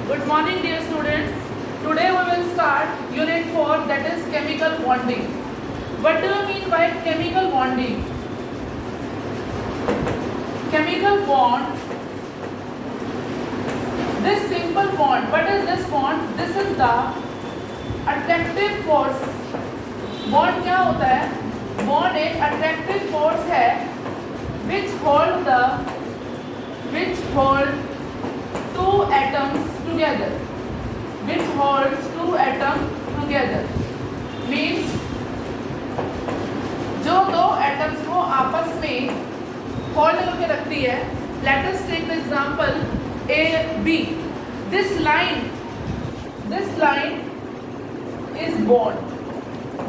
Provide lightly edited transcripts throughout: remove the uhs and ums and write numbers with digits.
Good morning, dear students. Today we will start Unit 4, that is chemical bonding. What do you mean by chemical bonding? Chemical bond. This simple bond. What is this bond? This is the attractive force. Bond क्या होता है? Bond एक attractive force है which hold two atoms together. Which holds two atoms together. Means जो दो atoms को आपस में hold करके रखती है. Let us take the example AB. This line is bond.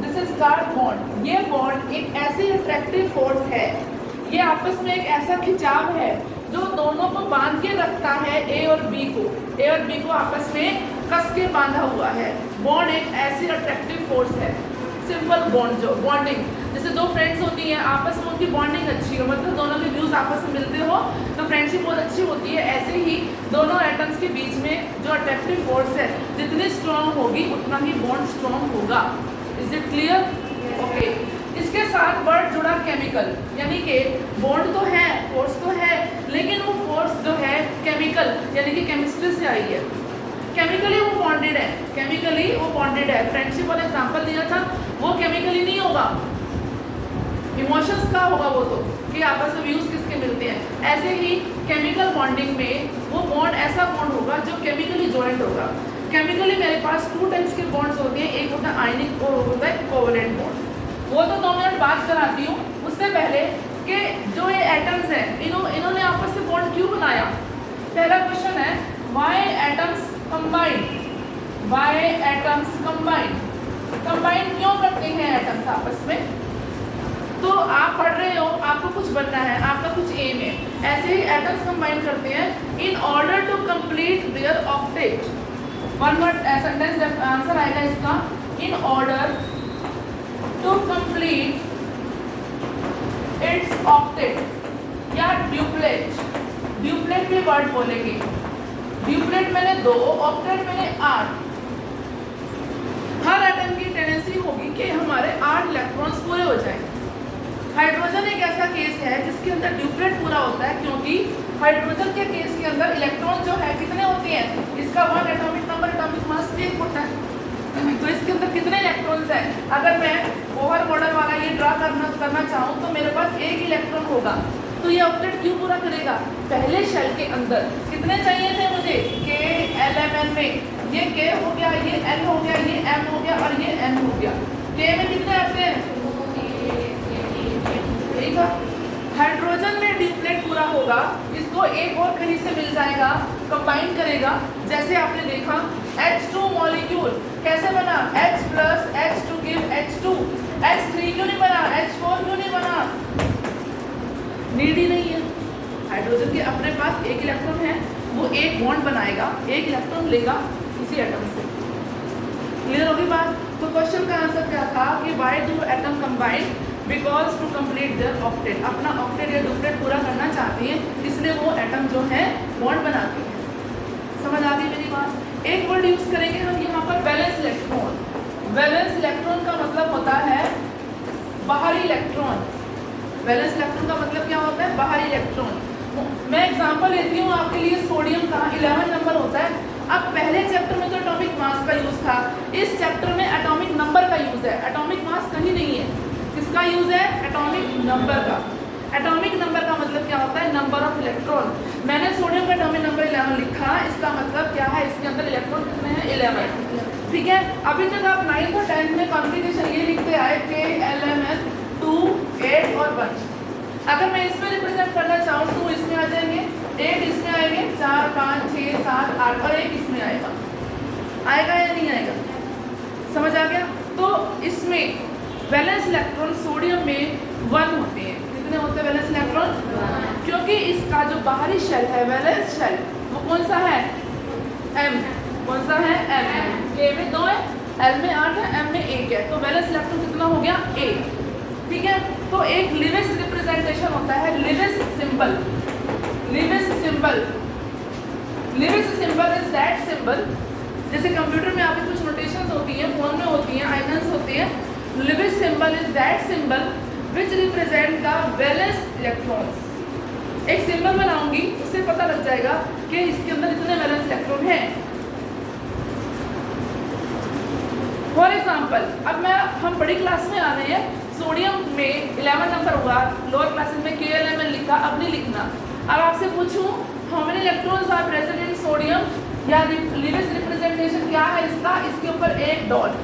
This is carbon bond. ये bond एक ऐसी attractive force है. ये आपस में एक ऐसा खिंचाव है जो दोनों को बांध के रखता है. A और B को आपस में कस के बांधा हुआ है. बॉन्ड एक ऐसी अट्रैक्टिव फोर्स है. सिंपल बॉन्ड जो बॉन्डिंग, जैसे दो फ्रेंड्स होती हैं आपस में, उनकी बॉन्डिंग अच्छी हो, मतलब दोनों के व्यूज आपस में मिलते हो तो फ्रेंडशिप बहुत अच्छी होती है. ऐसे ही दोनों एटम्स के बीच में जो अट्रैक्टिव फोर्स है जितनी स्ट्रॉन्ग होगी उतना ही बॉन्ड स्ट्रॉन्ग होगा. Is it clear? ओके. इसके साथ वर्ड जुड़ा केमिकल, यानी कि बॉन्ड तो है, फोर्स तो है, लेकिन वो फोर्स जो है केमिकल यानी कि केमिस्ट्री से आई है. केमिकली वो बॉन्डेड है. फ्रेंडशिप वाला एग्जांपल दिया था, वो केमिकली नहीं होगा, इमोशंस का होगा वो तो, कि आपस में व्यूज किसके मिलते हैं. ऐसे ही केमिकल बॉन्डिंग में वो बॉन्ड ऐसा बॉन्ड होगा जो केमिकली जॉइंट होगा. केमिकली मेरे पास टू टाइप्स के बॉन्ड्स होते हैं. एक होता है आयनिक और होता है कोवलेंट बॉन्ड. वो तो 2 मिनट बात कराती हूँ. उससे पहले कि जो ये एटम्स हैं इन्होंने आपस में बॉन्ड क्यों बनाया. पहला क्वेश्चन है व्हाई एटम्स कंबाइन क्यों करते हैं एटम्स आपस में. तो आप पढ़ रहे हो, आपको कुछ बनना है, आपका कुछ एम है. ऐसे ही एटम्स कंबाइन करते हैं in order to complete their octet. One word sentence answer आएगा इसका, in order to complete its octet या ड्यूप्लेट. ड्यूप्लेट भी वर्ड बोलेंगे. ड्यूप्लेट मैंने 2, ऑक्टेट मैंने 8. हर एटम की टेंडेंसी होगी कि हमारे 8 इलेक्ट्रॉन्स पूरे हो जाएं. हाइड्रोजन एक ऐसा केस है जिसके अंदर ड्यूप्लेट पूरा होता है, क्योंकि हाइड्रोजन के केस के अंदर इलेक्ट्रॉन जो है कितने होते हैं, इसका 1 एटॉमिक नंबर एटॉमिक मास 1 होता है. तो इसके अंदर कितने इलेक्ट्रॉन्स हैं. अगर मैं ओवर मॉडल वाला ये ड्रा करना चाहूँ तो मेरे पास 1 इलेक्ट्रॉन होगा. तो ये ऑक्टेट क्यों पूरा करेगा. पहले शेल के अंदर कितने चाहिए थे मुझे, K L M N में. ये K हो गया, ये L हो गया, ये M हो गया और ये N हो गया. K में कितने आते हैं, एक. हाइड्रोजन में ड्यूप्लेट पूरा होगा, इसको एक और कहीं से मिल जाएगा, कंबाइन करेगा. जैसे आपने देखा H2 मॉलिक्यूल कैसे बना, H plus H2 give H2. H3 क्यों नहीं बना, H4 क्यों नहीं बना. नीड ही नहीं है. हाइड्रोजन के अपने पास 1 इलेक्ट्रॉन है, वो एक बॉन्ड बनाएगा, 1 इलेक्ट्रॉन लेगा इसी एटम से. क्लियर होगी बात. तो क्वेश्चन का आंसर क्या था कि why do atom combine, because to complete their octet. अपना ऑक्टेट या डुप्लेट पूरा करना चाहते हैं, इसलिए वो एटम जो है बॉन्ड बनाते हैं. समझ आ गई मेरी बात. एक वर्ड यूज करेंगे हम यहाँ पर, वैलेंस इलेक्ट्रॉन. वैलेंस इलेक्ट्रॉन का मतलब होता है बाहरी इलेक्ट्रॉन. वैलेंस इलेक्ट्रॉन का मतलब क्या होता है, बाहरी इलेक्ट्रॉन. मैं एग्जांपल लेती हूँ आपके लिए. सोडियम का 11 नंबर होता है. अब पहले चैप्टर में तो एटॉमिक मास का यूज था, इस चैप्टर में एटॉमिक नंबर का यूज है. एटॉमिक मास कहीं नहीं है, किसका यूज है, एटॉमिक नंबर का. एटॉमिक नंबर का मतलब क्या होता है, नंबर ऑफ इलेक्ट्रॉन. मैंने सोडियम का एटॉमिक नंबर 11 लिखा, इसका मतलब क्या है, इसके अंदर इलेक्ट्रॉन कितने हैं, 11. ठीक है. अभी तक आप 9th और 10th में कॉम्प्लिकेशन ये लिखते आए K L M N 2, 8 और 1. अगर मैं इसमें रिप्रेजेंट करना चाहूँ तो इसमें आ जाएंगे, 8 इसमें आएंगे, 4 5 6 7 8 और 1 इसमें आएगा. आएगा या नहीं आएगा, समझ आ गया. तो इसमें वैलेंस इलेक्ट्रॉन सोडियम में 1 होते हैं. कितने होते हैं वैलेंस इलेक्ट्रॉन, क्योंकि इसका जो बाहरी शेल है वैलेंस शेल, वो कौन सा है, M. कौन सा है, M. K में 2 है, L में 8 है, M में 1 है. तो वैलेंस इलेक्ट्रॉन कितना हो गया, 1. ठीक है. तो एक लिविस रिप्रेजेंटेशन होता है, Lewis symbol. Lewis symbol is that symbol symbol, जैसे कंप्यूटर में आपकी कुछ नोटेशंस होती हैं, फोन में होती हैं, आइकन्स होते हैं। Lewis symbol is that symbol which represent the valence electrons. एक सिंबल बनाऊंगी, उससे पता लग जाएगा कि इसके अंदर इतने वैलेंस इलेक्ट्रॉन हैं। फॉर एग्जाम्पल, अब हम बड़ी क्लास में आ रहे हैं, सोडियम में 11 नंबर हुआ, लोअर क्लासेस में KLMN लिखा, अब नहीं लिखना। अब आपसे पूछूं how many electrons are present in sodium, या लिविस रिप्रेजेंटेशन क्या है इसका, इसके ऊपर एक dot,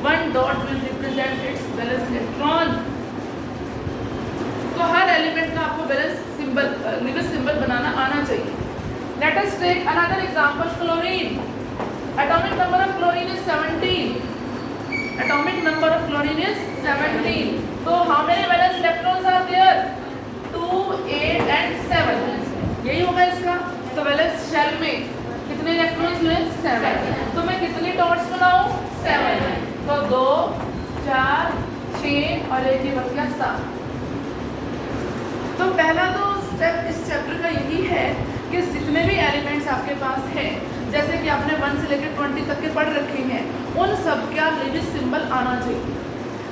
1 dot will represent its valence electron. तो हर एलिमेंट का आपको वैलेंस सिंबल, लिविस सिंबल बनाना आना चाहिए। Let us take another example, chlorine. Atomic number of chlorine is 17। Atomic number of chlorine is 17। तो how many valence electrons are there, 2, 8 and 7, यही होगा इसका। तो वैलेंस शेल में कितने इलेक्ट्रॉन्स हुए, 7। तो मैं कितनी डॉट्स बनाऊं, 7। तो 2, 4, 6 और एक ही बच गया 7। तो पहला तो स्टेप इस चैप्टर का यही है कि जितने भी एलिमेंट्स आपके पास हैं, जैसे कि आपने 1 से लेकर 20 तक के पढ़ रखे हैं, उन सब का लिविस सिंबल आना चाहिए।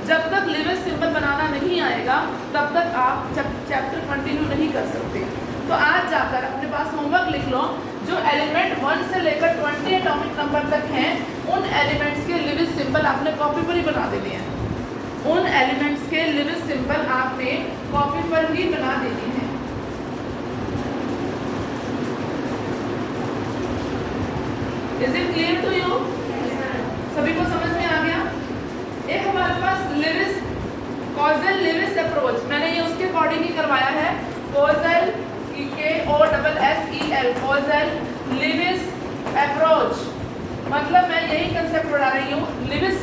जब तक लिविस सिंबल बनाना नहीं आएगा तब तक आप चैप्टर कंटिन्यू नहीं कर सकते। तो आज जाकर अपने पास होमवर्क लिख लो, जो एलिमेंट 1 से लेकर 20 एटॉमिक नंबर तक हैं, उन एलिमेंट्स के लिविस सिंबल आपने कॉपी पर ही बना देने हैं। उन एलिमेंट्स के लिविस सिंबल आपने कॉपी पर ही बना देने हैं। Is it clear to you? सभी को समझ में आ गया? एक हमारे पास लिविस, कॉजल लिविस अप्रोच, मैंने ये उसके अकॉर्डिंग ही करवाया है। Kossel, KOSSEL, Kossel Lewis approach, मतलब मैं यही कंसेप्ट पढ़ा रही हूँ। लिविस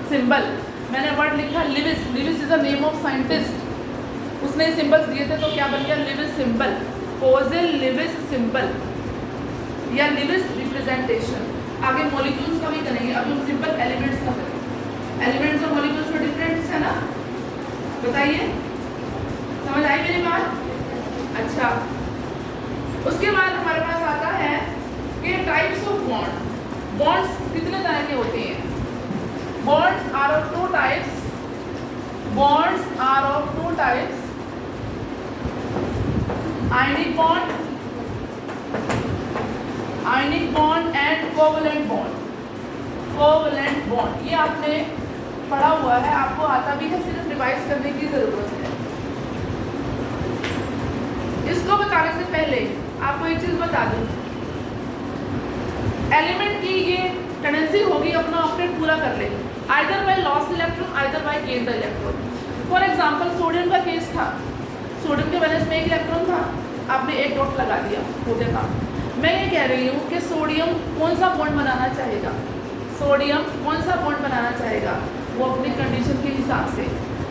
सिंबल, मैंने वर्ड लिखा Lewis, Lewis is the name of scientist, उसने सिंबल्स दिए थे तो क्या बन गया, Lewis symbol. Kossel Lewis symbol या लिविस रिप्रेजेंटेशन। आगे मॉलिक्यूल्स का भी करेंगे, अभी हम सिंपल एलिमेंट्स का करेंगे। एलिमेंट्स और मॉलिक्यूल्स में डिफरेंस है ना, बताइए, समझ आई मेरी बात? अच्छा, उसके बाद हमारे पास आता है कि टाइप्स ऑफ बॉन्ड। बॉन्ड्स कितने तरह के होते हैं? Bonds are of 2 types. Bonds are of 2 types, ionic bond, ionic bond and covalent bond. Covalent bond ये आपने पढ़ा हुआ है, आपको आता भी है, सिर्फ रिवाइज करने की जरूरत है। इसको बताने से पहले आपको एक चीज बता दूं, एलिमेंट की ये टेंडेंसी होगी अपना ऑक्टेट पूरा कर ले, either by loss electron, either bye gain the electron. For example sodium का केस था, सोडियम के वैलेंस में 1 इलेक्ट्रॉन था, आपने 1 डॉट लगा दिया, हो गया काम। मैं ये कह रही हूँ कि सोडियम कौन सा बॉन्ड बनाना चाहेगा, सोडियम कौन सा बॉन्ड बनाना चाहेगा, वो अपनी कंडीशन के हिसाब से।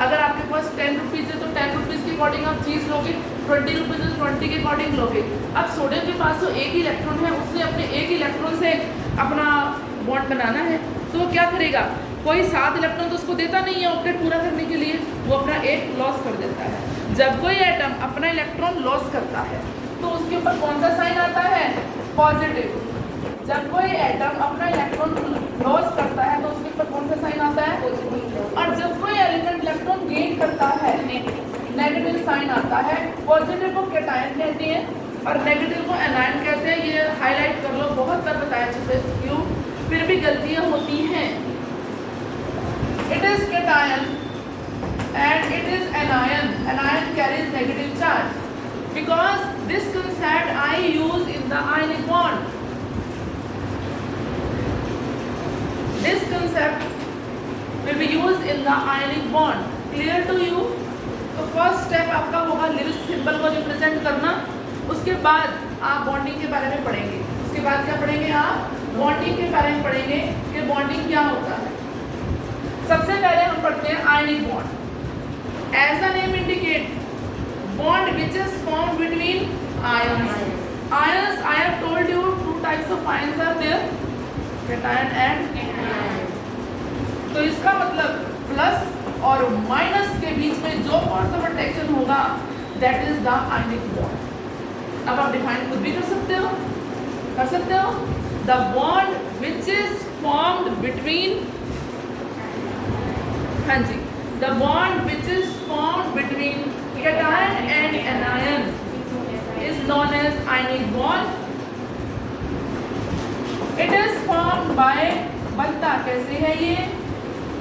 अगर आपके पास 10 रुपीज़ है तो 10 रुपीज़ के अकॉर्डिंग आप चीज़ लोगे, 20 रुपीज़ है तो 20 के अकॉर्डिंग लोगे। अब सोडियम के पास तो 1 ही इलेक्ट्रॉन है, उसने अपने 1 इलेक्ट्रॉन से अपना बॉन्ड बनाना है, तो वो क्या करेगा, कोई 7 इलेक्ट्रॉन तो उसको देता नहीं है ऑक्टेट पूरा करने के लिए, वो अपना 1 लॉस कर देता है। जब कोई एटम अपना इलेक्ट्रॉन लॉस करता है तो उसके ऊपर कौन सा साइन आता है, पॉजिटिव। जब कोई एटम अपना इलेक्ट्रॉन लॉस करता है तो उसके ऊपर कौन सा साइन आता है, पॉजिटिव। और जब कोई एलिमेंट इलेक्ट्रॉन गेन करता है नेगेटिव साइन आता है। पॉजिटिव को कैटायन कहते हैं और नेगेटिव को एनायन कहते हैं। ये हाईलाइट कर लो, बहुत बार बताया चुके क्यों, फिर भी गलतियां होती हैं। It is cation and it is anion. Anion carries negative charge because this concept I use in the ionic bond. This concept will be used in the ionic bond. Clear to you? तो first step आपका होगा Lewis symbol को represent करना। उसके बाद आप bonding के बारे में पढ़ेंगे। उसके बाद क्या पढ़ेंगे, आप बॉन्डिंग के बारे में पढ़ेंगे कि बॉन्डिंग क्या होता है। सबसे पहले हम पढ़ते हैं ionic bond. As the name indicate, bond which is formed between ions. Ions, I have told you 2 types of ions are there, cation and anion. तो इसका मतलब प्लस और माइनस के बीच में जो फोर्स ऑफ अट्रैक्शन होगा, that is the ionic bond. अब आप डिफाइन खुद भी कर सकते हो, the bond which is formed between, हाँ जी, the bond which is formed between cation and anion is known as ionic bond. It is formed by, बनता कैसे है ये?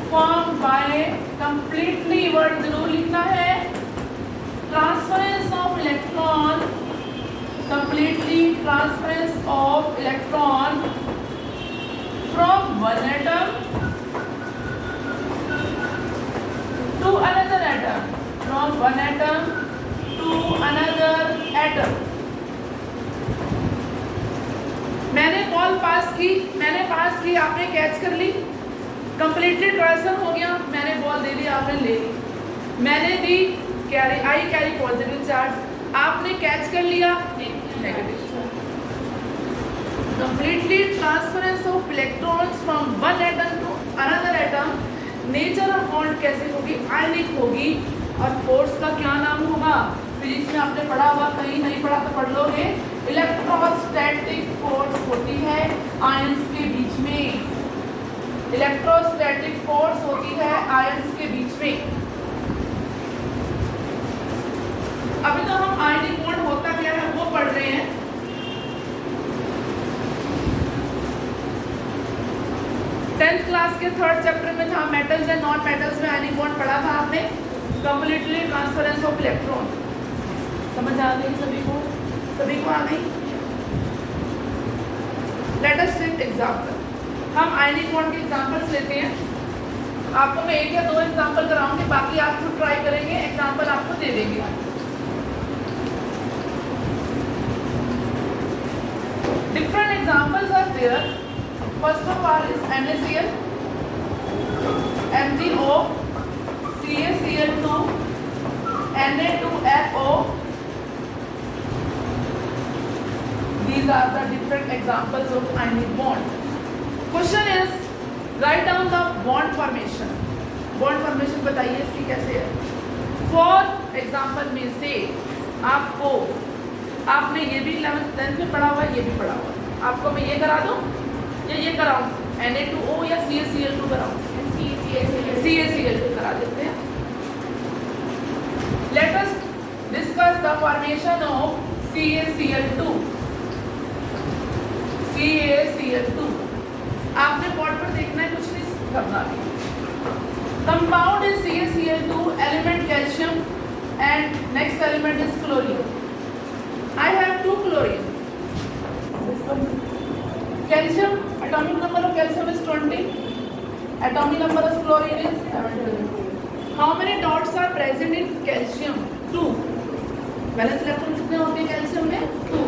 Formed by completely, word जरूर लिखना है, transference of electron, completely transference of electron from one atom to another atom, from one atom to another atom. मैंने ball pass की, आपने कैच कर ली, कंप्लीटली ट्रांसफर हो गया, मैंने बॉल दे दी, आपने ले ली, मैंने दी carry, I carry positive charge, आपने कैच कर लिया negative charge. Completely transference of electrons from one atom to another atom. Nature of bond कैसे होगी? आयनिक होगी। और फोर्स का क्या नाम होगा? फिजिक्स में आपने पढ़ा हुआ, कहीं नहीं पढ़ा तो पढ़ लोगे। इलेक्ट्रोस्टैटिक फोर्स होती है आयंस के बीच में, इलेक्ट्रोस्टैटिक फोर्स होती है आयंस के बीच में। अभी तो हम आयनिक बॉन्ड होता क्या है वो पढ़ रहे हैं। टेंथ क्लास के थर्ड चैप्टर में था मेटल्स एंड नॉन मेटल्स में आयनिक बॉन्ड पढ़ा था आपने, कंप्लीटली ट्रांसफरेंस ऑफ इलेक्ट्रॉन। समझ आ गई सभी को? सभी को आ गई? Let us take example. हम आयनिक बॉन्ड के एग्जांपल्स लेते हैं। आपको मैं 1 या 2 एग्जांपल कराऊंगी, बाकी आप खुद ट्राई करेंगे, एग्जांपल आपको दे देंगे। Different examples are there. First of all is NaCl, MgO, CaCl2, Na2FO. These are the different examples of ionic bond. Question is, write down the bond formation. Bond formation बताइए इसकी कैसे है। For example में से आपको, आपने ये भी 11th 10th में पढ़ा हुआ, ये भी पढ़ा हुआ। आपको मैं ये करा दूँ या ये कराऊँ? Na2O या CaCl2 कराऊँ? CaCl2 करा देते हैं। Let us discuss the formation of CaCl2. CaCl2 आपने बोर्ड पर देखना है, कुछ नहीं करना है। Compound is CaCl2, element calcium and next element is chlorine. I have 2 chlorine. Calcium, atomic number of calcium is 20. Atomic number of chlorine is 70. How many dots are present in calcium? 2. Valence electron कितने होते हैं calcium में? 2.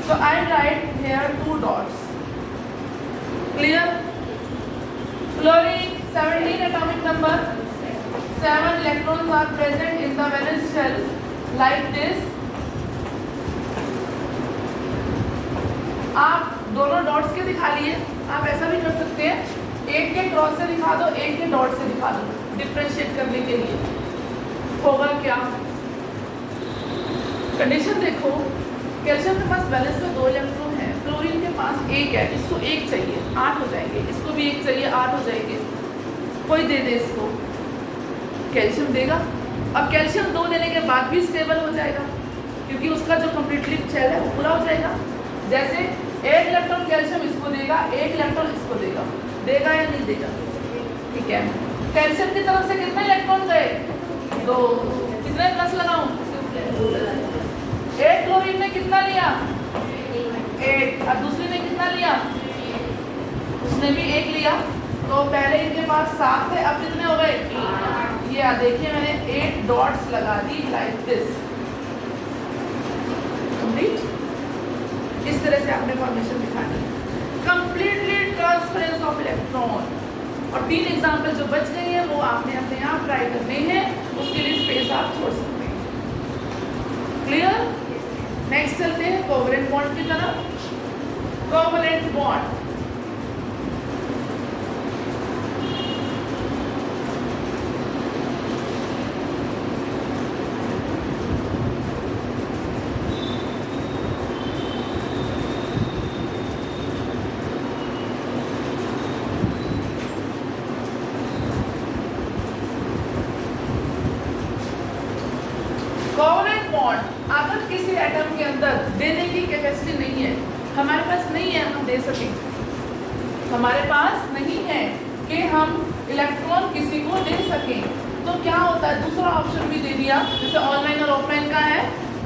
So I write here 2 dots. Clear? Chlorine 17 atomic number. 7 electrons are present in the valence shell like this. आप दोनों dots के दिखा लिए, आप ऐसा भी कर सकते हैं, एक के क्रॉस से दिखा दो, एक के डॉट से दिखा दो, डिफरेंशिएट करने के लिए। होगा क्या? कंडीशन देखो, कैल्शियम के पास बैलेंस में 2 इलेक्ट्रॉन है, क्लोरीन के पास 1 है, इसको 1 चाहिए, 8 हो जाएंगे, इसको भी 1 चाहिए, 8 हो जाएंगे। कोई दे दे इसको, कैल्शियम देगा। अब कैल्शियम 2 देने के बाद भी स्टेबल हो जाएगा, क्योंकि उसका जो कंप्लीटली शेल है वो पूरा हो जाएगा। जैसे 1 इलेक्ट्रॉन कैल्शियम इसको देगा, 1 इलेक्ट्रॉन इसको देगा, देगा या नहीं देगा? ठीक है। कैल्शियम की तरफ से कितने इलेक्ट्रॉन गए? 2। कितने प्लस लगाऊं? 1 क्लोरीन ने कितना लिया? 1। और दूसरी ने कितना लिया? उसने भी 1 लिया। तो पहले इनके पास 7 थे, अब कितने हो गए? ये देखिए मैंने 8 डॉट्स लगा दी लाइक दिस। कंप्लीट। इस तरह से आपने फॉर्मेशन दिखानी है। Completely transference of electron. और 3 एग्जाम्पल जो बच गई हैं वो आपने अपने आप ट्राई करने हैं, उसके लिए स्पेस आप छोड़ सकते हैं। क्लियर? नेक्स्ट चलते हैं कोवलेंट बॉन्ड की तरफ। कोवलेंट बॉन्ड, हमारे पास नहीं है कि हम इलेक्ट्रॉन किसी को दे सकें, तो क्या होता है, दूसरा ऑप्शन भी दे दिया, जैसे ऑनलाइन और ऑफलाइन का है,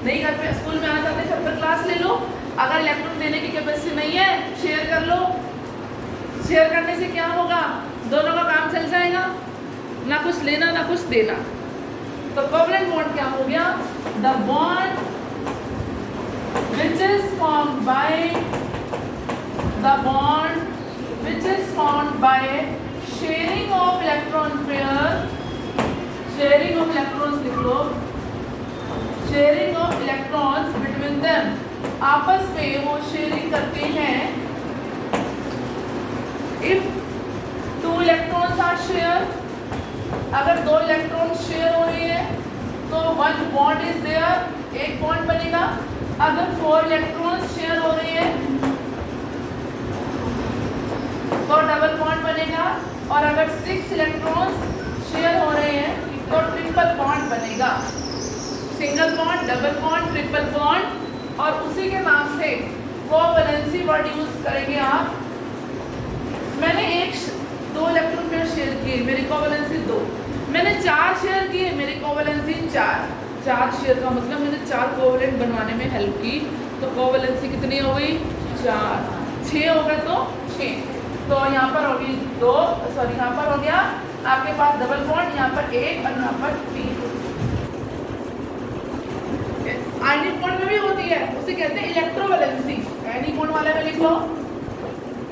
नहीं घर पे स्कूल में आना चाहते घर पर क्लास ले लो, अगर इलेक्ट्रॉन देने की कैपेसिटी नहीं है शेयर कर लो। शेयर करने से क्या होगा, दोनों का काम चल जाएगा, ना कुछ लेना ना कुछ देना। तो कोवलेंट बॉन्ड क्या हो गया, the bond which is formed by the bond which is formed by sharing of electron pair, sharing of electrons लिख लो, sharing of electrons between them, आपस में वो शेयरिंग करते हैं। if two electrons are shared, अगर दो इलेक्ट्रॉन शेयर हो रहे हैं तो one bond is there, एक बॉन्ड बनेगा। अगर 4 इलेक्ट्रॉन्स शेयर हो रहे हैं तो डबल बॉन्ड बनेगा, और अगर 6 इलेक्ट्रॉन्स शेयर हो रहे हैं तो ट्रिपल बॉन्ड बनेगा। Single bond, double bond, triple bond, और उसी के नाम से कोवैलेंसी वर्ड यूज करेंगे आप। मैंने 2 इलेक्ट्रॉन पेयर शेयर किए, मेरी कोवैलेंसी 2। मैंने 4 शेयर किए, मेरी कोवैलेंसी 4। 4 शेयर का मतलब मैंने 4 कोवैलेंट बनवाने में हेल्प की, तो कोवैलेंसी कितनी हो गई, 4। 6 हो गए तो 6, तो यहाँ पर होगी 2, सॉरी यहाँ पर हो गया आपके पास डबल बॉन्ड, यहाँ पर 1 और यहाँ पर 3। आयनिक बॉन्ड में भी होती है, उसे कहते हैं इलेक्ट्रोवैलेंसी। आयनिक बॉन्ड वाले में लिख लो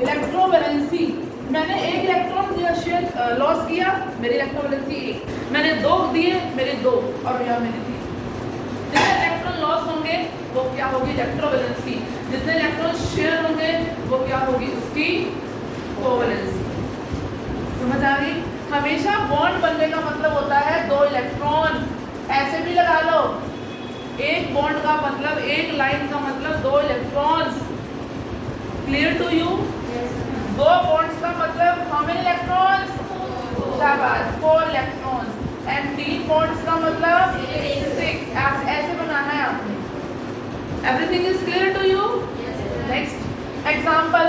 इलेक्ट्रोवैलेंसी। मैंने 1 इलेक्ट्रॉन शेयर लॉस किया, मेरी इलेक्ट्रोवैलेंसी 1। मैंने 2 दिए, मेरे 2, और यहाँ मेरी 3। जितने इलेक्ट्रॉन लॉस होंगे वो क्या होगी, इलेक्ट्रोवैलेंसी। जितने इलेक्ट्रॉन शेयर होंगे वो क्या होगी, उसकी कोवैलेंसी। समझ आ गई। हमेशा बॉन्ड बनने का मतलब होता है 2 इलेक्ट्रॉन, ऐसे भी लगा लो, एक बॉन्ड का मतलब, एक लाइन का मतलब 2 electrons. Clear to you. 2 bonds का मतलब हाउ मेनी इलेक्ट्रॉन्स, शाबाश 4 इलेक्ट्रॉन्स। एंड 3 बॉन्ड्स का मतलब 6। ऐसे बनाना है आपने। Everything is clear to you. Next example,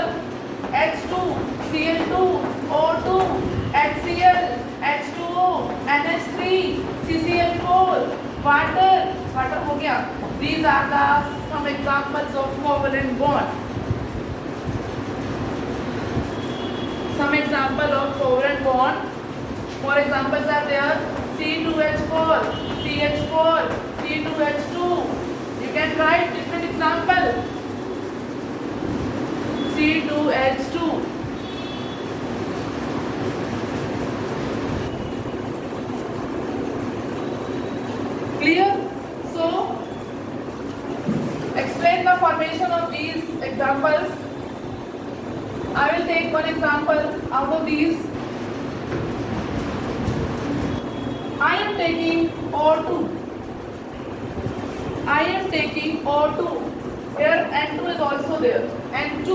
H2 Cl2 O2 HCl H2O NH3 CCl4 water हो गया। These are the some examples of covalent bond. Some example of covalent bond. For examples are there, C2H4 CH4 C2H2. You can write different example. C2H2. Clear? So, explain the formation of these examples. I will take one example out of these. I am taking O2. I am taking O2. Here N2 is also there. N2.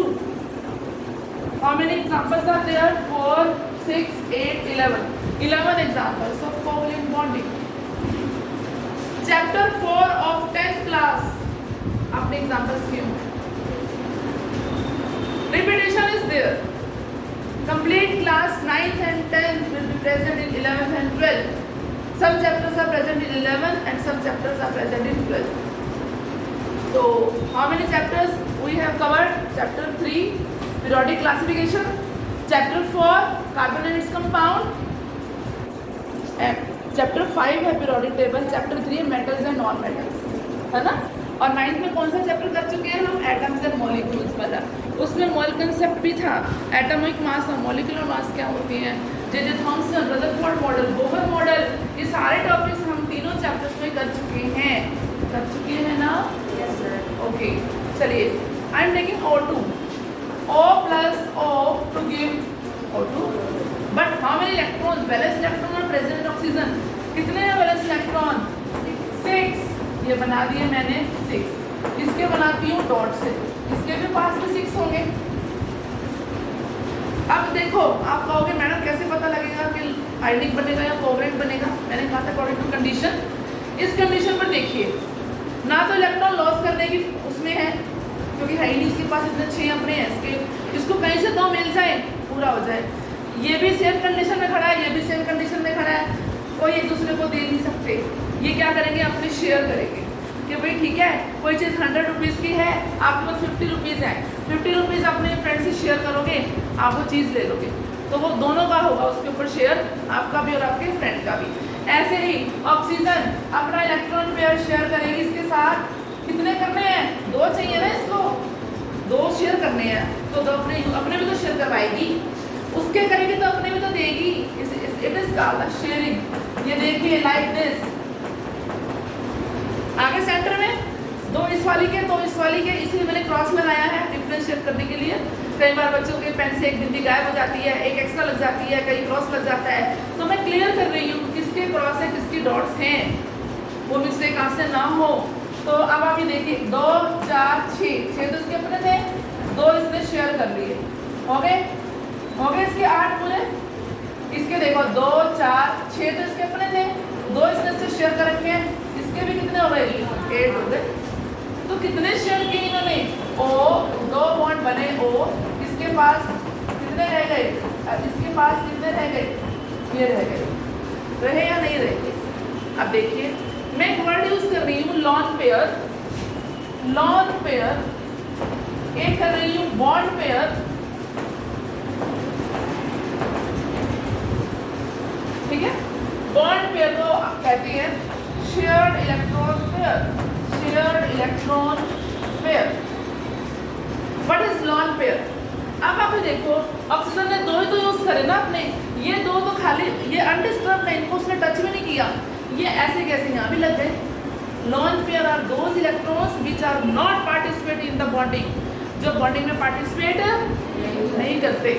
How many examples are there? 4, 6, 8, 11. 11 examples of covalent bonding. Chapter 4 of 10th class. आपने examples किए होंगे. Repetition is there. Complete class 9th and 10th will be present in 11th and 12th. Some chapters are present in 11 and some chapters are present in 12. So, how many chapters we have covered? Chapter 3, periodic classification. Chapter 4, carbon and its compound. And chapter 5 है periodic table. Chapter 3 metals and non-metals, है ना? और 9th में कौन सा chapter कर चुके हैं हम? एटम्स एंड मॉलिक्यूल्स वाला। उसमें मोल कंसेप्ट भी था, एटॉमिक मास और मॉलिक्यूलर मास क्या होती हैं, J Thomson, Rutherford model, Bohr model, ये सारे टॉपिक्स हम तीनों चैप्टर्स में कर चुके हैं ना? Yes sir. ओके, चलिए I am taking O2, O plus O to give O2, but how many electron, valence electron और प्रेजेंट ऑक्सीजन, कितने हैं वैलेंस इलेक्ट्रॉन? 6। ये बना दिए मैंने 6। इसके बनाती हूँ डॉट से, इसके भी पास में 6 होंगे। अब देखो, आप कहोगे मैडम कैसे पता लगेगा कि आयनिक बनेगा या कोवलेंट बनेगा? मैंने कहा था अकॉर्डिंग टू कंडीशन। इस कंडीशन पर देखिए, ना तो इलेक्ट्रॉन लॉस करने की उसमें है, क्योंकि है ही नहीं इसके पास, इतने 6 अपने हैं इसके, इसको कहीं से 2 मिल जाए पूरा हो जाए। ये भी सेम कंडीशन में खड़ा है, ये भी सेम कंडीशन में खड़ा है, कोई एक दूसरे को दे नहीं सकते। ये क्या करेंगे, अपने शेयर करेंगे कि भाई ठीक है कोई चीज़ 100 रुपीज़ की है, आपके पास 50 रुपीज़ है, 50 रुपीज़ अपने फ्रेंड से शेयर करोगे, आप वो चीज़ ले लोगे, तो वो दोनों का होगा उसके ऊपर शेयर, आपका भी और आपके फ्रेंड का भी। ऐसे ही ऑक्सीजन अपना इलेक्ट्रॉन पेयर शेयर करेगी इसके साथ, कितने करने हैं, 2 चाहिए ना इसको, 2 शेयर करने हैं, तो 2 अपने भी तो शेयर करवाएगी, उसके करेगी तो अपने भी तो देगी। It is called sharing. ये देखिए लाइक दिस, आगे सेंटर में 2 इस वाली के 2 इस वाली के, इसलिए मैंने क्रॉस लगाया है डिफरेंशिएट करने के लिए। कई बार बच्चों के पेन से एक बिंदी गायब हो जाती है, एक एक्स्ट्रा लग जाती है, कहीं क्रॉस लग जाता है, तो मैं क्लियर कर रही हूँ किसके क्रॉस है किसकी डॉट्स हैं, वो मिस्टेक आपसे ना हो। तो अब आप ये देखिए 2 4 6 तो इसके अपने थे, 2 इसने शेयर कर लिए, हो गए इसके 8 पूरे। इसके देखो 2 4 6 तो इसके अपने थे, 2 इसने शेयर कर रखे हैं, इसके भी कितने हो गए, 8 हो गए। तो कितने शेयर किए इन्होंने, O, 2 बॉन्ड बने O, इसके पास कितने रह गए, इसके पास कितने रह गए, ये रह गए, रहे या नहीं रहे। अब देखिए मैं एक वर्ड यूज कर रही हूँ लॉन पेयर, एक कर रही हूँ बॉन्ड पेयर, ठीक है। बॉन्ड पेयर को कहते हैं shared electron pair. What is lone pair. अब आप देखो ऑक्सीजन ने 2 ही तो यूज करे ना अपने, ये 2 तो खाली, ये अनडिस्टर्ब है, इनको उसने टच भी नहीं किया, ये ऐसे कैसे यहाँ भी लग गए। Lone pair are those electrons which are not participate in the bonding, जो बॉन्डिंग में पार्टिसिपेट नहीं करते,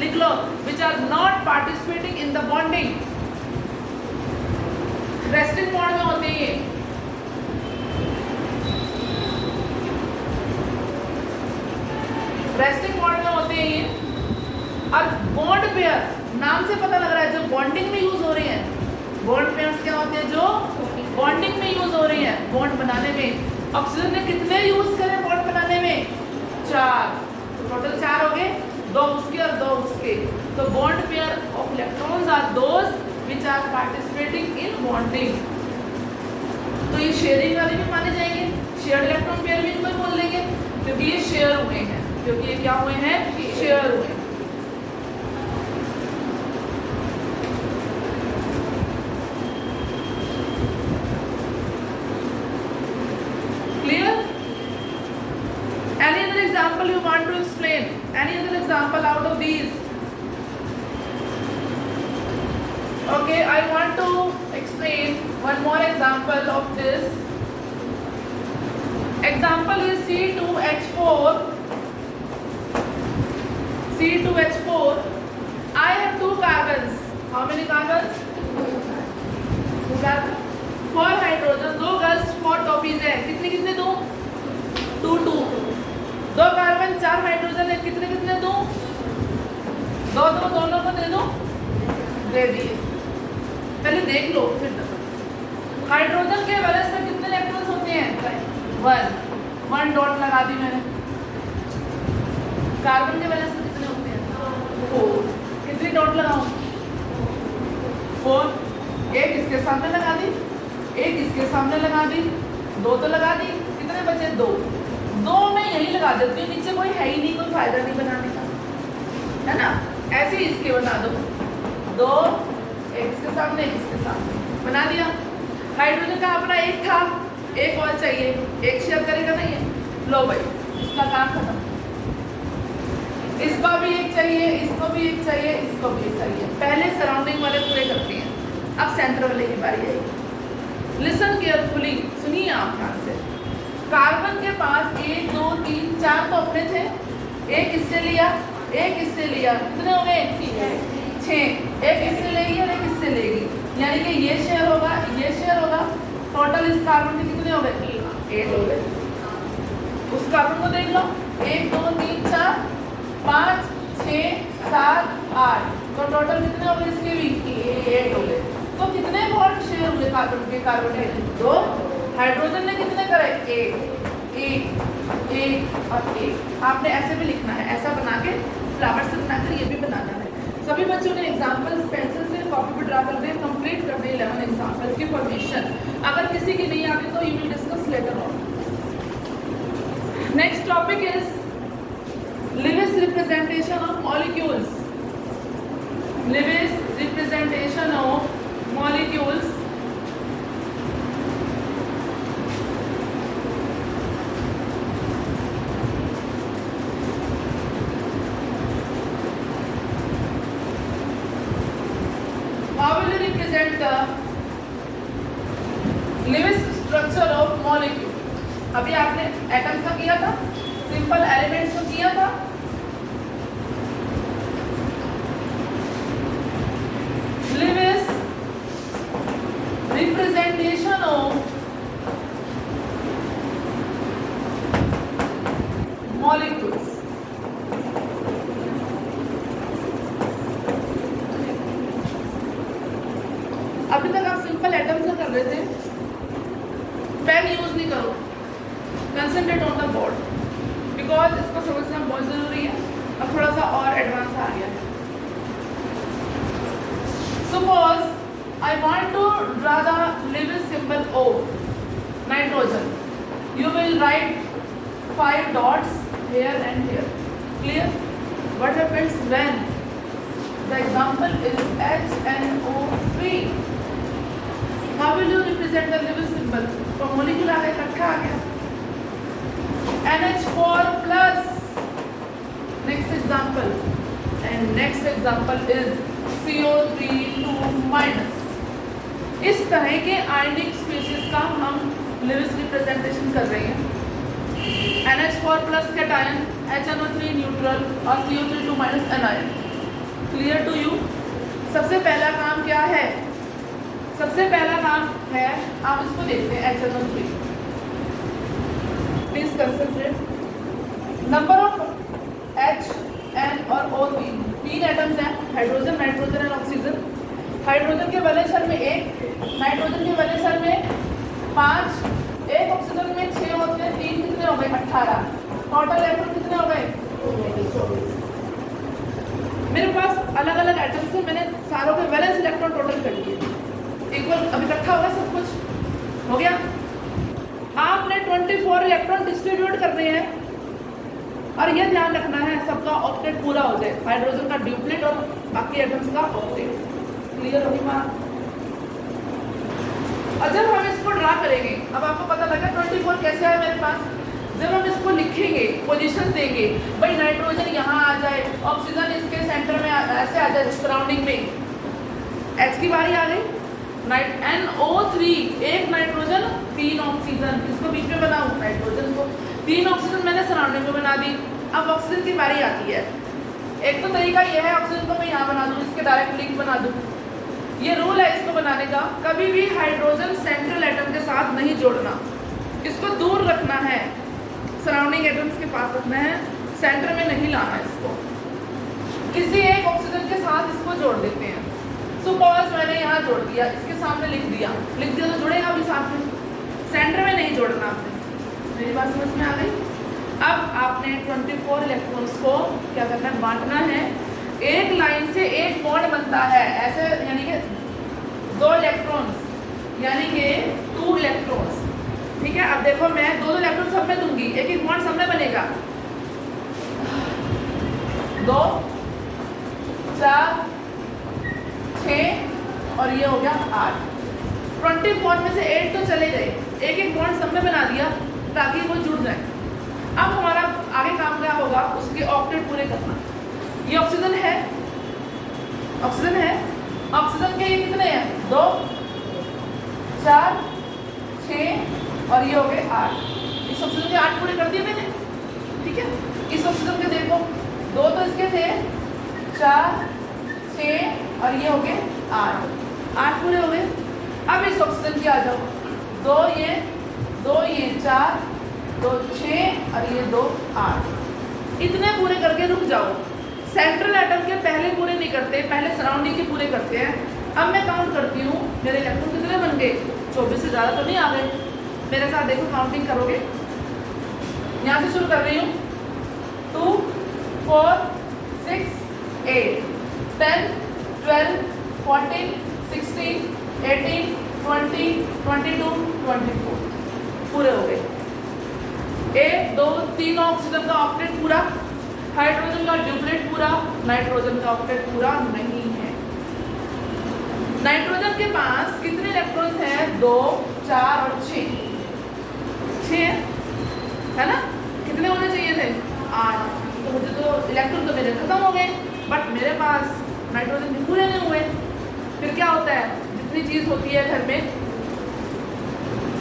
लिख लो which are not participating in the bonding. Resting mode में होते हैं, रेस्टिंग मोड में होते हैं ये। और बॉन्ड पेयर नाम से पता लग रहा है जो बॉन्डिंग में यूज हो रहे हैं, बॉन्ड पेयर्स क्या होते हैं, जो बॉन्डिंग में यूज हो रहे हैं, बॉन्ड बनाने में। ऑक्सीजन ने कितने यूज करे बॉन्ड बनाने में, 4, तो टोटल 4 हो गए, 2 उसके और 2 उसके। तो bond pair of electrons are those which are participating in bonding. तो ये शेयरिंग वाले भी माने जाएंगे, शेयर्ड इलेक्ट्रॉन पेयर भी इनको बोल देंगे, क्योंकि ये शेयर हुए हैं, क्योंकि ये क्या हुए हैं, शेयर हुए हैं। Clear. Any other example you want to explain, any other example out of these. Okay, I want to explain one more example of this. Example is C2H4. C2H4. I have 2 carbons. How many carbons? 2 carbons. 4 hydrogen. 2 girls, 4 topies है. कितने दूँ? 2 2 carbon 4 hydrogen है, कितने दूँ? 2 दोनों को दे दो, दे दिए। पहले देख लो फिर हाइड्रोजन के वैलेंस में कितने इलेक्ट्रॉन्स होते हैं, 1 डॉट लगा दी मैंने। कार्बन के वैलेंस में कितने होते हैं, 4, कितनी डॉट लगाऊं, 4, एक इसके सामने लगा दी, एक इसके सामने लगा दी, 2 तो लगा दी, कितने बचे, 2 मैं यही लगा देती हूँ, नीचे कोई है ही नहीं, कोई फायदा नहीं बनाने का, है ना। ऐसे ही इसके बना दो, 2 एक इसके सामने एक इसके सामने बना दिया। हाइड्रोजन का अपना एक था, एक और चाहिए, एक शेयर करेगा नहीं है, लो भाई इसका काम खत्म। इसका भी एक चाहिए, इसको भी एक चाहिए, इसको भी एक चाहिए। पहले सराउंडिंग वाले पूरे करते हैं, अब सेंटर वाले की बारी आएगी। लिसन केयरफुली, सुनिए आप ध्यान से। कार्बन के पास 1 2 3 4 तो अपने थे, एक इससे लिया, एक इससे लिया, कितने हो गए, 6, एक इससे लेगी और एक इससे लेगी, यानी कि ये शेयर होगा, ये शेयर होगा। टोटल इस कार्बन के कितने हो गए, 8 हो गए। उस कार्बन को देख लो, 1 2 3 4 5 6 7 8, तो टोटल कितने हो गए इसके भी, 8 हो गए। तो कितने बॉन्ड शेयर हुए कार्बन के, 2। हाइड्रोजन ने कितने करे, 1 1 और 1। आपने ऐसे भी लिखना है, ऐसा बना के फ्लावर से बनाकर ये भी बना सभी बच्चों ने एग्जाम्पल्स पेंसिल से कॉपी पर ड्रा कर दे, कंप्लीट कर दे 11 एग्जाम्पल्स की फॉर्मेशन। अगर किसी की नहीं आती तो you will discuss later on. Next topic is Lewis representation of molecules. Lewis representation of molecules. How will you represent the Lewis structure of molecule? अभी आपने एटम्स का किया था, सिंपल एलिमेंट्स को किया था। Lewis representation of molecules. अभी तक आप सिंपल एटम्स का कर रहे थे, पेन यूज नहीं करो, concentrate on the board, because इसको समझना बहुत जरूरी है। अब थोड़ा सा और एडवांस आ गया है। Suppose I want to draw the Lewis symbol O, nitrogen. You will write 5 dots here and here. Clear? What happens when the example is HNO3? How will you represent the Lewis symbol? तो molecule आ गया, इकट्ठा आ गया, NH4 plus. Next example, and next example is CO3 minus. इस तरह के आयनिक species का हम Lewis representation कर रहे हैं। NH4 plus cation, HNO3 neutral और CO3 minus anion. Clear to you? सबसे पहला काम क्या है? सबसे पहला काम है, आप इसको देखते हैं HNO3। Please concentrate. Number of H, N और O तीन एटम्स हैं, हाइड्रोजन, नाइट्रोजन और ऑक्सीजन। हाइड्रोजन के वैलेंस शेल में 1, नाइट्रोजन के वैलेंस शेल में 5, एक ऑक्सीजन में 6 होते हैं, 3 कितने हो गए? 18। टोटल इलेक्ट्रॉन कितने हो गए? मेरे पास अलग अलग एटम्स से मैंने सारों के वैलेंस इलेक्ट्रॉन टोटल कर लिए, इक्वल। अब इकट्ठा हो गया, सब कुछ हो गया। आपने 24 इलेक्ट्रॉन डिस्ट्रीब्यूट करने हैं और ये ध्यान रखना है सबका ऑक्टेट पूरा हो जाए, हाइड्रोजन का ड्यूप्लेट और बाकी एटम्स का ऑक्टेट। क्लियर होगी बात? और जब हम इसको ड्रा करेंगे, अब आपको पता लगा 24 कैसे आया मेरे पास। जब हम इसको लिखेंगे, पोजीशन देंगे, भाई नाइट्रोजन यहाँ आ जाए, ऑक्सीजन इसके सेंटर में ऐसे आ जाए, सराउंडिंग में। H की बारी आ गई, NO3, एक नाइट्रोजन 3 ऑक्सीजन, इसको बीच में बनाऊं, नाइट्रोजन को 3 ऑक्सीजन मैंने सराउंडिंग में बना दी। अब ऑक्सीजन की बारी आती है। एक तो तरीका यह है, ऑक्सीजन को मैं यहाँ बना दूँ, इसके डायरेक्ट लिंक बना दूँ। ये रूल है इसको बनाने का, कभी भी हाइड्रोजन सेंट्रल एटम के साथ नहीं जोड़ना, इसको दूर रखना है, सराउंडिंग एटम्स के पास रखना है, सेंटर में नहीं लाना इसको। किसी एक ऑक्सीजन के साथ इसको जोड़ देते हैं। सपोज मैंने यहाँ जोड़ दिया, इसके सामने लिख दिया तो जुड़ेगा भी साथ में, सेंटर में नहीं जोड़ना आपने। मेरी बात समझ में आ गई? अब आपने 24 इलेक्ट्रॉन्स को क्या करना है? बांटना है। एक लाइन से एक बॉन्ड बनता है ऐसे, यानी कि 2 इलेक्ट्रॉन्स, यानी कि 2 इलेक्ट्रॉन्स। ठीक है, अब देखो मैं 2 इलेक्ट्रॉन सब में दूंगी, एक एक बॉन्ड सब में बनेगा। 2, 4, 6 और ये हो गया 8। 24 में से 8 तो चले गए, एक एक बॉन्ड सब में बना दिया ताकि वो जुड़ जाए। अब हमारा आगे काम क्या होगा? उसके ऑक्टेट पूरे करना। ये ऑक्सीजन है, ऑक्सीजन है, ऑक्सीजन के ये कितने हैं? 2, 4, 6 और ये हो गए 8। इस ऑक्सीजन के 8 पूरे कर दिए मैंने। ठीक है, इस ऑक्सीजन के देखो 2 तो इसके थे, 4, 6 और ये हो गए 8 पूरे हो गए। अब इस ऑक्सीजन के आ जाओ, 2 ये 4, 2 6 और ये 2 8। इतने पूरे करके रुक जाओ। सेंट्रल एटम के पहले पूरे नहीं करते, पहले सराउंडिंग के पूरे करते हैं। अब मैं काउंट करती हूँ, मेरे इलेक्ट्रॉन कितने बन गए? 24 से ज़्यादा तो नहीं आ गए। मेरे साथ देखो, काउंटिंग करोगे। यहाँ से शुरू कर रही हूँ, 2, 4, 6, 8। 10, 12, 14, 16, 18, 20, 22, 24 पूरे हो गए। 1, 2, 3 ऑक्सीजन का ऑक्टेट पूरा, हाइड्रोजन का ड्यूप्लेट पूरा, नाइट्रोजन का ऑक्टेट पूरा नहीं है। नाइट्रोजन के पास कितने इलेक्ट्रॉन्स हैं? 2, 4 और 6 है ना? कितने होने चाहिए थे? 8। तो मुझे तो इलेक्ट्रॉन तो मेरे खत्म हो गए, बट मेरे पास नाइट्रोजन भी पूरे नहीं हुए। फिर क्या होता है, जितनी चीज़ होती है घर में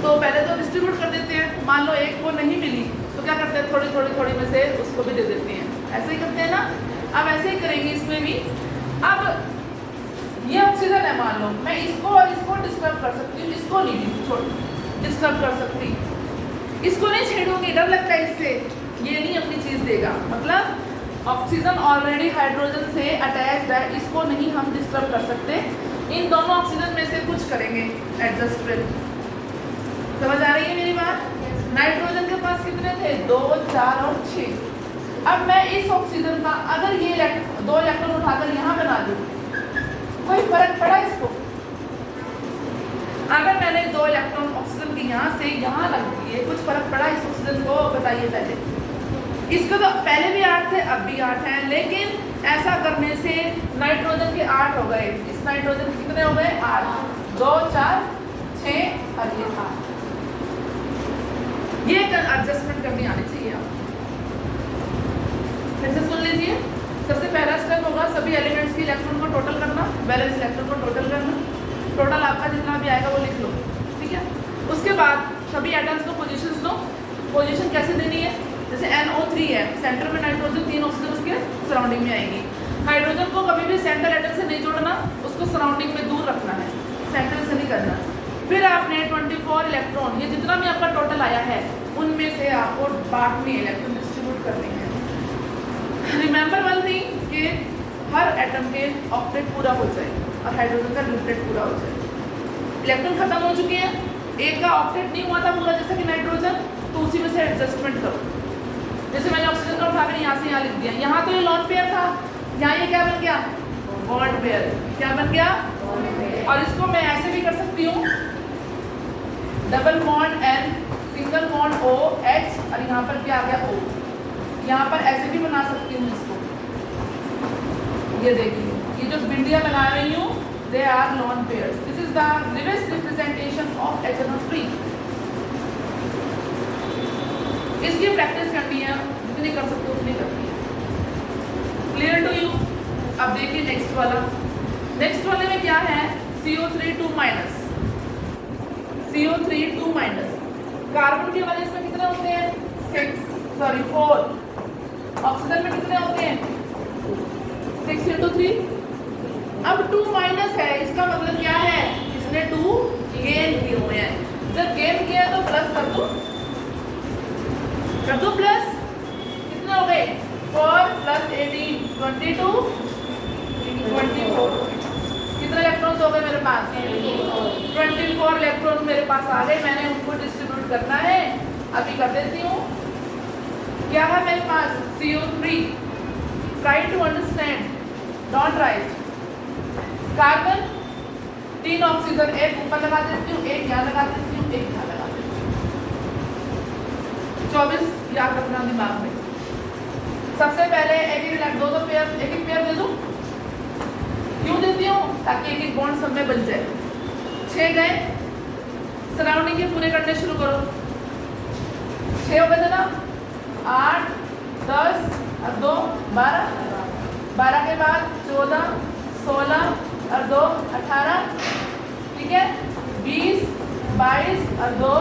तो पहले तो डिस्ट्रीब्यूट कर देते हैं। मान लो एक को नहीं मिली तो क्या करते हैं, थोड़ी में से उसको भी दे देते हैं। ऐसे ही करते हैं ना। अब ऐसे ही करेंगे इसमें भी। अब ये ऑक्सीजन है, मान लो मैं इसको और इसको डिस्टर्ब कर सकती हूँ, इसको नहीं डिस्टर्ब कर सकती, इसको नहीं छेड़ूंगी, डर लगता है इससे, ये नहीं अपनी चीज़ देगा। मतलब ऑक्सीजन ऑलरेडी हाइड्रोजन से अटैच्ड है, इसको नहीं हम डिस्टर्ब कर सकते। इन दोनों ऑक्सीजन में से कुछ करेंगे एडजस्ट। फिर समझ आ रही है मेरी बात? नाइट्रोजन के पास कितने थे? 2, 4 और 6। अब मैं इस ऑक्सीजन का अगर ये 2 इलेक्ट्रॉन उठाकर यहाँ बना दूँ, कोई फर्क पड़ा इसको? अगर मैंने 2 इलेक्ट्रॉन ऑक्सीजन के यहाँ से यहाँ रख दिए, कुछ फर्क पड़ा इस ऑक्सीजन को? बताइए पहले। इसको तो पहले भी 8 थे, अब भी 8 हैं, लेकिन ऐसा करने से नाइट्रोजन के 8 हो गए। इस नाइट्रोजन के कितने हो गए? 8। 2, 4, 6 और ये 8। ये एडजस्टमेंट करनी आनी चाहिए आप। फिर से सुन लीजिए। सबसे पहला स्टेप होगा सभी एलिमेंट्स की इलेक्ट्रॉन को टोटल करना, बैलेंस इलेक्ट्रॉन को टोटल करना। टोटल आपका जितना भी आएगा वो लिख लो, ठीक है। उसके बाद सभी एटम्स को पोजीशंस दो। पोजीशन कैसे देनी है? जैसे NO3 है, सेंटर में नाइट्रोजन, 3 ऑक्सीजन उसके सराउंडिंग में आएंगी। हाइड्रोजन को कभी भी सेंटर एटम से नहीं जोड़ना, उसको सराउंडिंग में दूर रखना है, सेंटर से नहीं करना। फिर आपने 24 इलेक्ट्रॉन, ये जितना भी आपका टोटल आया है उनमें से आपको बांटनी है, इलेक्ट्रॉन डिस्ट्रीब्यूट करनी है। रिमेंबर वन थिंग कि हर एटम के ऑक्टेट पूरा हो जाए और हाइड्रोजन का ड्यूप्लेट पूरा हो जाए। इलेक्ट्रॉन खत्म हो चुके हैं, एक का ऑक्टेट नहीं हुआ था पूरा जैसा कि नाइट्रोजन, तो उसी में से एडजस्टमेंट करो। जैसे मैंने ऑक्सीजन का उठाकर यहाँ से यहाँ लिख दिया, यहाँ तो ये लॉन पेयर था, यहाँ ये क्या बन गया? Bond pair. क्या बन गया? और इसको मैं ऐसे भी कर सकती हूँ, double bond N, single bond O, H और यहाँ पर क्या आ गया? O। यहाँ पर ऐसे भी बना सकती हूँ इसको। ये देखिए, ये जो बिंदियाँ बना रही हूँ, they are lone pairs. This is the reverse representation of HNO3. इसकी प्रैक्टिस करनी है, जितनी कर सकते हो उतनी करनी है। Clear to you? अब देखिए नेक्स्ट वाला। नेक्स्ट वाले में क्या है? CO3 2 minus, CO3 2 minus. Carbon के वाले इसमें कितने होते हैं? 4। ऑक्सीजन में कितने होते हैं? 6 × 3। अब 2 माइनस है, इसका मतलब क्या है? इसने 2 गेन किए हुए हैं। जब गेन किया तो प्लस कर दो प्लस। कितने हो गए? 4 + 18 22 24। कितने इलेक्ट्रॉन्स हो गए मेरे पास? 24 इलेक्ट्रॉन्स मेरे पास आ गए। मैंने उनको डिस्ट्रीब्यूट करना है, अभी कर देती हूँ। क्या है मेरे पास? CO3। Try to understand, don't write. Carbon 3 oxygen, एक ऊपर लगा देती हूँ, एक यहाँ लगा देती हूँ, एक यहाँ लगा देती हूँ। 24 याद रखना दिमाग में। सबसे पहले एक पेयर दे दूँ। क्यों देती हूँ? ताकि एक बॉन्ड सब में बन जाए। 6 गए, सराउंडिंग के पूरे करने शुरू करो। 6 हो गए ना? 8 10 और 2 12। 12 के बाद 14 16 और 2 18, ठीक है। 20 22 और 2